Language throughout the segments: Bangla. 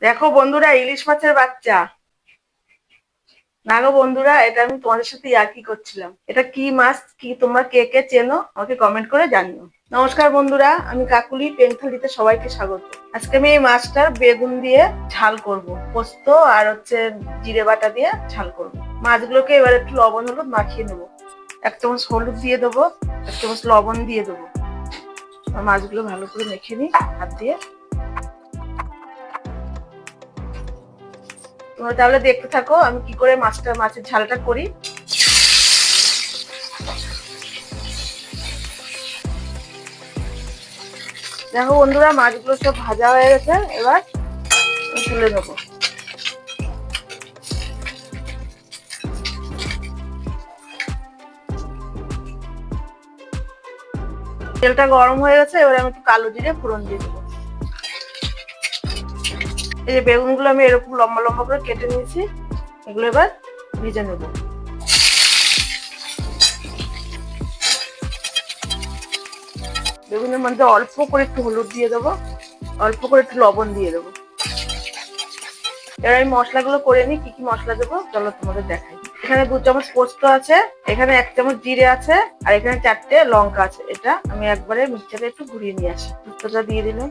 দেখো বন্ধুরা, ইলিশ মাছের বাচ্চা। না গো বন্ধুরা, এটা আমি তোমাদের সাথে ইয়ার্কি করছিলাম। এটা কি মাছ, কি তোমরা কে কে চেনো আমাকে কমেন্ট করে জানিও। নমস্কার বন্ধুরা, আমি কাকুলি পেন্থালিতে সবাইকে স্বাগত। আজকে আমি এই মাছটার বেগুন দিয়ে ঝাল করব, পোস্ত আর জিরে বাটা দিয়ে ঝাল করব। মাছগুলোকে এবার একটু লবণ হলুদ মাখিয়ে নেবো। 1 চামচ হলুদ দিয়ে দেবো, 1 চামচ লবণ দিয়ে দেবো। মাছগুলো ভালো করে মেখে নিই হাত দিয়ে। তোমরা তাহলে দেখতে থাকো আমি কি করে মাছের ঝালটা করি। দেখো বন্ধুরা, মাছগুলো সব ভাজা হয়ে গেছে, এবার তুলে নেবো। তেলটা গরম হয়ে গেছে, এবার আমি একটু কালো জিরে ফোড়ন দিয়ে দেবো। এই যে বেগুনগুলো আমি এরকম লম্বা লম্বা করে কেটে নিয়েছি, এগুলো এবার ভেজে নেব। বেগুনের মধ্যে অল্প করে একটু হলুদ দিয়ে দেবো, অল্প করে একটু লবণ দিয়ে দেবো। এবার আমি মশলাগুলো করে নিই, কি কি মশলা দেবো চলো তোমাদের দেখাই। এখানে 2 চামচ পোস্ত আছে, এখানে 1 চামচ জিরে আছে, আর এখানে 4টে লঙ্কা আছে। এটা আমি একবারে মিক্সচারে একটু ঘুরিয়ে নিয়ে আসি। পোস্তটা দিয়ে দিলাম।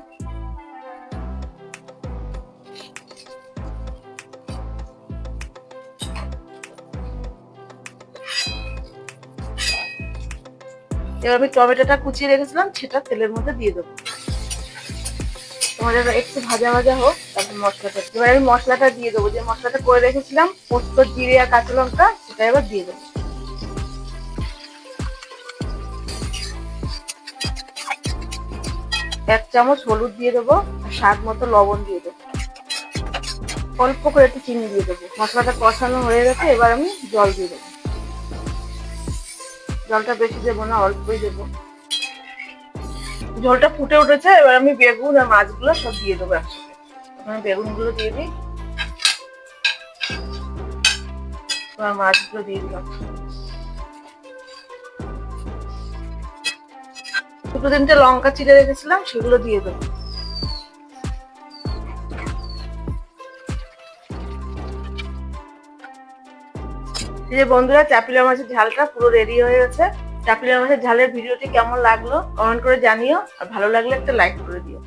এবার আমি টমেটোটা কুচিয়ে রেখেছিলাম, সেটা তেলের মধ্যে দিয়ে দেবো। তোমাদের একটু ভাজা ভাজা হোক, তারপর মশলাটা। এবার আমি মশলাটা দিয়ে দেবো, যে মশলাটা করে রেখেছিলাম পোস্ত জিরে আর কাঁচা লঙ্কা, সেটা এবার দিয়ে দেবো। 1 চামচ হলুদ দিয়ে দেবো, আর স্বাদ মতো লবণ দিয়ে দেবো। অল্প করে একটু চিনি দিয়ে দেবো। মশলাটা কষানো হয়ে গেছে, এবার আমি জল দিয়ে দেবো। জলটা বেশি দেবো না, অল্পই দেবো। ঝোলটা ফুটে উঠেছে, এবার আমি বেগুন আর মাছগুলো সব দিয়ে দেবো একসাথে। আমি বেগুনগুলো দিয়ে দিই, এবার মাছগুলো দিয়ে দিলাম। দুটো 3টে লঙ্কা চিড়ে রেখেছিলাম, সেগুলো দিয়ে দেবো। এই যে বন্ধুরা, চাপিলা মাছের ঝালটা পুরো রেডি হয়ে গেছে। চাপিলা মাছের ঝালের ভিডিওটি কেমন লাগলো কমেন্ট করে জানিও, আর ভালো লাগলে একটা লাইক করে দিও।